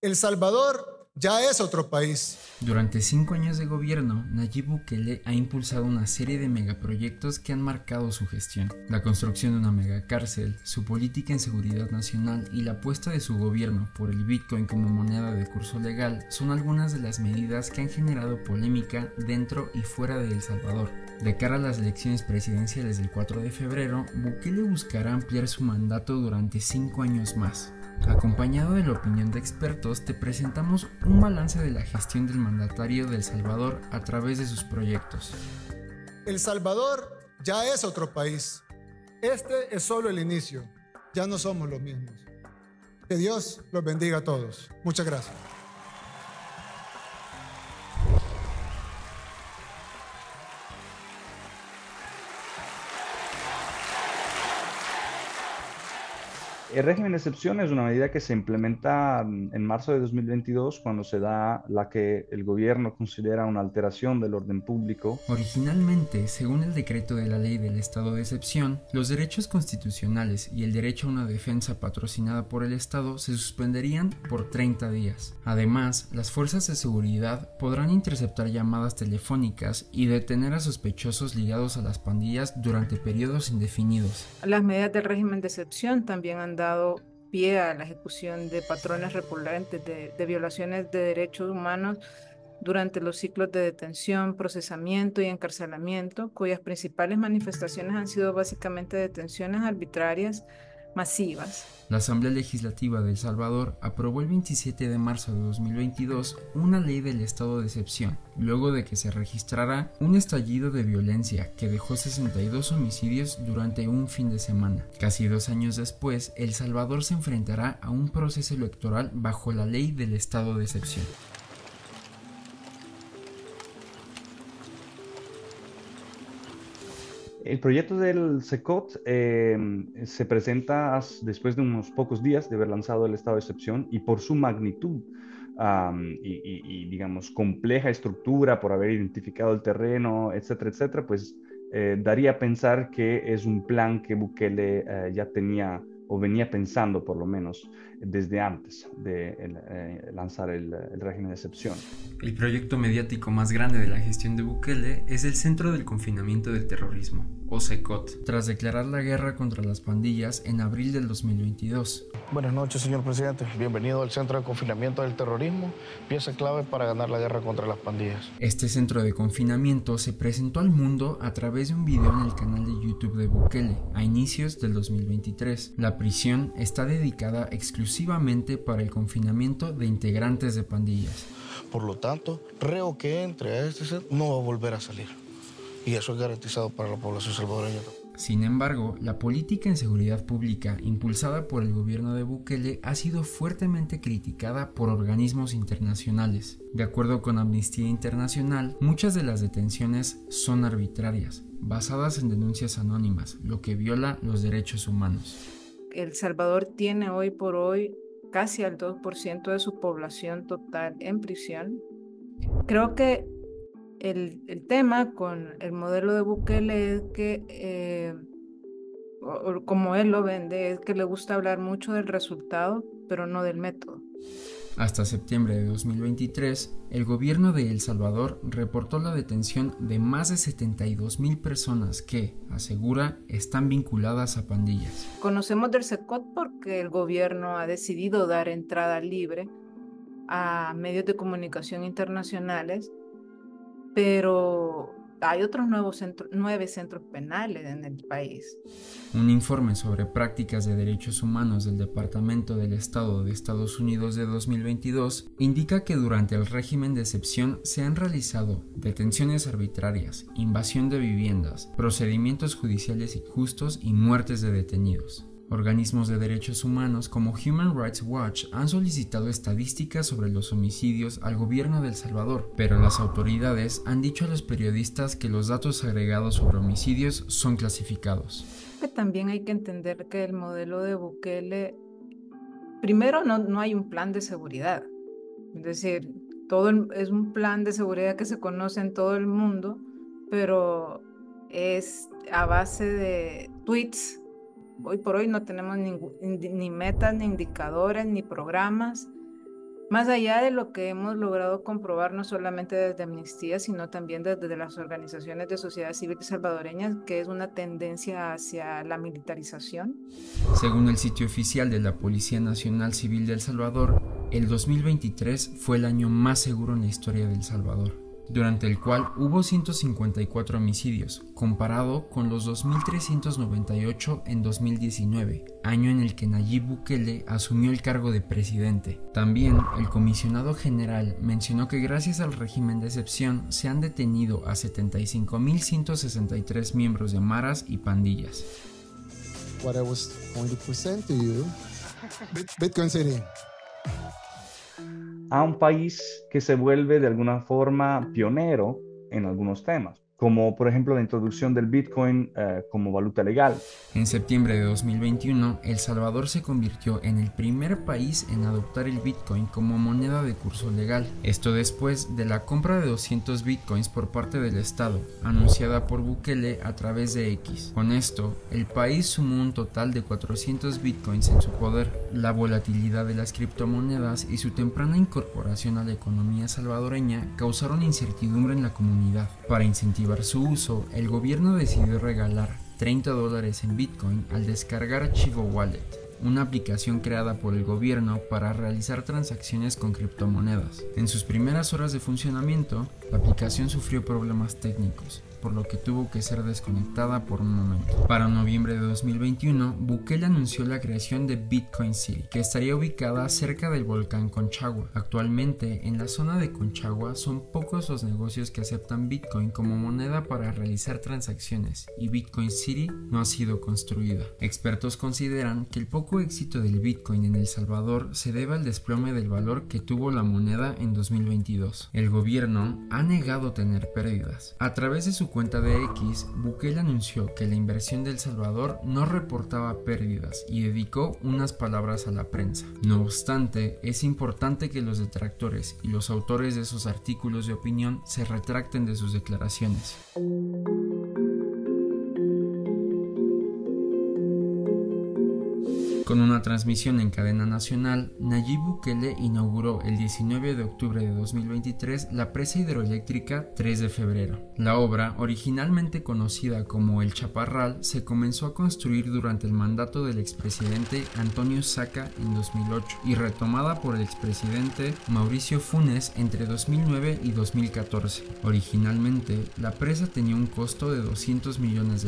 El Salvador ya es otro país. Durante 5 años de gobierno, Nayib Bukele ha impulsado una serie de megaproyectos que han marcado su gestión. La construcción de una megacárcel, su política en seguridad nacional y la apuesta de su gobierno por el Bitcoin como moneda de curso legal son algunas de las medidas que han generado polémica dentro y fuera de El Salvador. De cara a las elecciones presidenciales del 4 de febrero, Bukele buscará ampliar su mandato durante 5 años más. Acompañado de la opinión de expertos, te presentamos un balance de la gestión del mandatario de El Salvador a través de sus proyectos. El Salvador ya es otro país. Este es solo el inicio. Ya no somos los mismos. Que Dios los bendiga a todos. Muchas gracias. El régimen de excepción es una medida que se implementa en marzo de 2022 cuando se da la que el gobierno considera una alteración del orden público. Originalmente, según el decreto de la ley del estado de excepción, los derechos constitucionales y el derecho a una defensa patrocinada por el Estado se suspenderían por 30 días. Además, las fuerzas de seguridad podrán interceptar llamadas telefónicas y detener a sospechosos ligados a las pandillas durante periodos indefinidos. Las medidas del régimen de excepción también han dado pie a la ejecución de patrones recurrentes de violaciones de derechos humanos durante los ciclos de detención, procesamiento y encarcelamiento, cuyas principales manifestaciones han sido básicamente detenciones arbitrarias masivas. La Asamblea Legislativa de El Salvador aprobó el 27 de marzo de 2022 una ley del estado de excepción, luego de que se registrara un estallido de violencia que dejó 62 homicidios durante un fin de semana. Casi 2 años después, El Salvador se enfrentará a un proceso electoral bajo la ley del estado de excepción. El proyecto del SECOT se presenta después de unos pocos días de haber lanzado el estado de excepción y por su magnitud digamos, compleja estructura, por haber identificado el terreno, etcétera, etcétera, pues daría a pensar que es un plan que Bukele ya tenía o venía pensando por lo menos desde antes de lanzar el régimen de excepción. El proyecto mediático más grande de la gestión de Bukele es el Centro del Confinamiento del Terrorismo, o CECOT, tras declarar la guerra contra las pandillas en abril del 2022. Buenas noches, señor presidente. Bienvenido al Centro de Confinamiento del Terrorismo, pieza clave para ganar la guerra contra las pandillas. Este centro de confinamiento se presentó al mundo a través de un video en el canal de YouTube de Bukele a inicios del 2023. La prisión está dedicada exclusivamente para el confinamiento de integrantes de pandillas. Por lo tanto, reo que entre a este centro no va a volver a salir. Y eso es garantizado para la población salvadoreña. Sin embargo, la política en seguridad pública impulsada por el gobierno de Bukele ha sido fuertemente criticada por organismos internacionales. De acuerdo con Amnistía Internacional, muchas de las detenciones son arbitrarias, basadas en denuncias anónimas, lo que viola los derechos humanos. El Salvador tiene hoy por hoy casi al 2% de su población total en prisión. Creo que el tema con el modelo de Bukele es que, o como él lo vende, es que le gusta hablar mucho del resultado, pero no del método. Hasta septiembre de 2023, el gobierno de El Salvador reportó la detención de más de 72,000 personas que, asegura, están vinculadas a pandillas. Conocemos del SECOT porque el gobierno ha decidido dar entrada libre a medios de comunicación internacionales, pero hay otros 9 centros penales en el país. Un informe sobre prácticas de derechos humanos del Departamento del Estado de Estados Unidos de 2022 indica que durante el régimen de excepción se han realizado detenciones arbitrarias, invasión de viviendas, procedimientos judiciales injustos y muertes de detenidos. Organismos de derechos humanos como Human Rights Watch han solicitado estadísticas sobre los homicidios al gobierno de El Salvador, pero las autoridades han dicho a los periodistas que los datos agregados sobre homicidios son clasificados. También hay que entender que el modelo de Bukele, primero no hay un plan de seguridad, es decir, es un plan de seguridad que se conoce en todo el mundo, pero es a base de tweets. Hoy por hoy no tenemos ni metas, ni indicadores, ni programas. Más allá de lo que hemos logrado comprobar no solamente desde Amnistía, sino también desde las organizaciones de sociedad civil salvadoreñas, que es una tendencia hacia la militarización. Según el sitio oficial de la Policía Nacional Civil de El Salvador, el 2023 fue el año más seguro en la historia de El Salvador, durante el cual hubo 154 homicidios, comparado con los 2.398 en 2019, año en el que Nayib Bukele asumió el cargo de presidente. También, el comisionado general mencionó que gracias al régimen de excepción se han detenido a 75.163 miembros de maras y pandillas. What I was going to present to you, Bitcoin City. A un país que se vuelve de alguna forma pionero en algunos temas, como por ejemplo la introducción del Bitcoin como valuta legal. En septiembre de 2021, El Salvador se convirtió en el primer país en adoptar el Bitcoin como moneda de curso legal. Esto después de la compra de 200 Bitcoins por parte del Estado, anunciada por Bukele a través de X. Con esto, el país sumó un total de 400 Bitcoins en su poder. La volatilidad de las criptomonedas y su temprana incorporación a la economía salvadoreña causaron incertidumbre en la comunidad. Para incentivar su uso, el gobierno decidió regalar $30 en Bitcoin al descargar Chivo Wallet, una aplicación creada por el gobierno para realizar transacciones con criptomonedas. En sus primeras horas de funcionamiento, la aplicación sufrió problemas técnicos, por lo que tuvo que ser desconectada por un momento. Para noviembre de 2021, Bukele anunció la creación de Bitcoin City, que estaría ubicada cerca del volcán Conchagua. Actualmente, en la zona de Conchagua son pocos los negocios que aceptan Bitcoin como moneda para realizar transacciones, y Bitcoin City no ha sido construida. Expertos consideran que el poco éxito del Bitcoin en El Salvador se debe al desplome del valor que tuvo la moneda en 2022. El gobierno ha negado tener pérdidas. A través de su cuenta de X, Bukele anunció que la inversión de El Salvador no reportaba pérdidas y dedicó unas palabras a la prensa. No obstante, es importante que los detractores y los autores de esos artículos de opinión se retracten de sus declaraciones. Con una transmisión en cadena nacional, Nayib Bukele inauguró el 19 de octubre de 2023 la presa hidroeléctrica 3 de febrero. La obra, originalmente conocida como El Chaparral, se comenzó a construir durante el mandato del expresidente Antonio Saca en 2008 y retomada por el expresidente Mauricio Funes entre 2009 y 2014. Originalmente, la presa tenía un costo de $200 millones.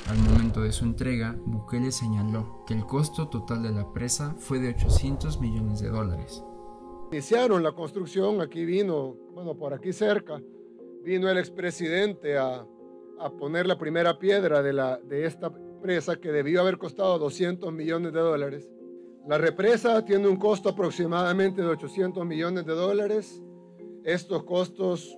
Al momento de su entrega, Bukele señaló que el costo total de la presa fue de $800 millones. Iniciaron la construcción, aquí vino, por aquí cerca, vino el expresidente a poner la primera piedra de esta presa que debió haber costado $200 millones. La represa tiene un costo aproximadamente de $800 millones. Estos costos,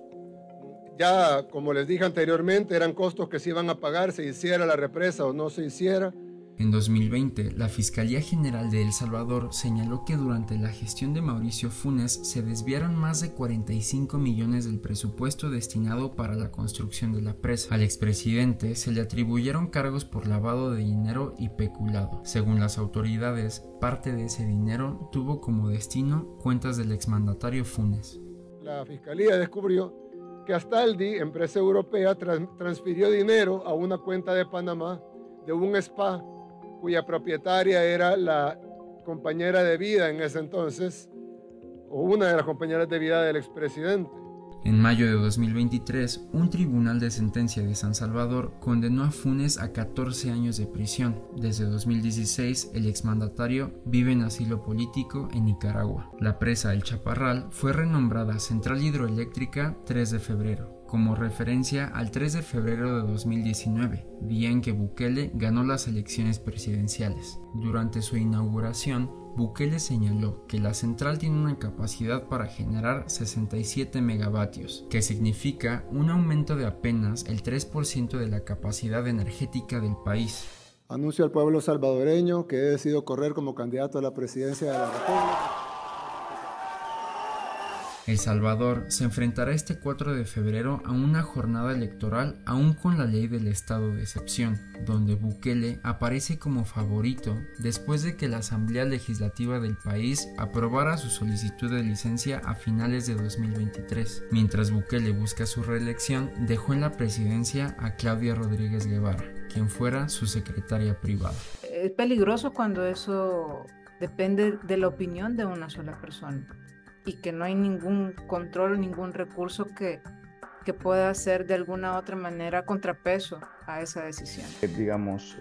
ya como les dije anteriormente, eran costos que se iban a pagar, se hiciera la represa o no se hiciera. En 2020, la Fiscalía General de El Salvador señaló que durante la gestión de Mauricio Funes se desviaron más de 45 millones del presupuesto destinado para la construcción de la presa. Al expresidente se le atribuyeron cargos por lavado de dinero y peculado. Según las autoridades, parte de ese dinero tuvo como destino cuentas del exmandatario Funes. La Fiscalía descubrió que Astaldi, empresa europea, transfirió dinero a una cuenta de Panamá de un spa cuya propietaria era la compañera de vida en ese entonces, o una de las compañeras de vida del expresidente. En mayo de 2023, un tribunal de sentencia de San Salvador condenó a Funes a 14 años de prisión. Desde 2016, el exmandatario vive en asilo político en Nicaragua. La presa El Chaparral fue renombrada Central Hidroeléctrica 3 de febrero, como referencia al 3 de febrero de 2019, día en que Bukele ganó las elecciones presidenciales. Durante su inauguración, Bukele señaló que la central tiene una capacidad para generar 67 megavatios, que significa un aumento de apenas el 3% de la capacidad energética del país. Anuncio al pueblo salvadoreño que he decidido correr como candidato a la presidencia de la República. El Salvador se enfrentará este 4 de febrero a una jornada electoral aún con la ley del estado de excepción, donde Bukele aparece como favorito después de que la Asamblea Legislativa del país aprobara su solicitud de licencia a finales de 2023. Mientras Bukele busca su reelección, dejó en la presidencia a Claudia Rodríguez Guevara, quien fuera su secretaria privada. Es peligroso cuando eso depende de la opinión de una sola persona y que no hay ningún control, ningún recurso que pueda hacer de alguna otra manera contrapeso a esa decisión. Digamos,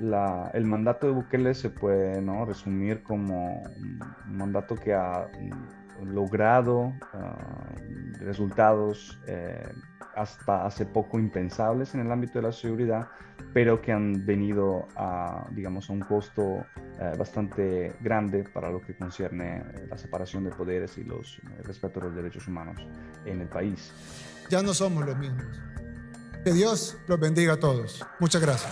el mandato de Bukele se puede, ¿no?, resumir como un mandato que ha logrado resultados hasta hace poco impensables en el ámbito de la seguridad, pero que han venido a, digamos, a un costo bastante grande para lo que concierne la separación de poderes y el respeto a los derechos humanos en el país. Ya no somos los mismos. Que Dios los bendiga a todos. Muchas gracias.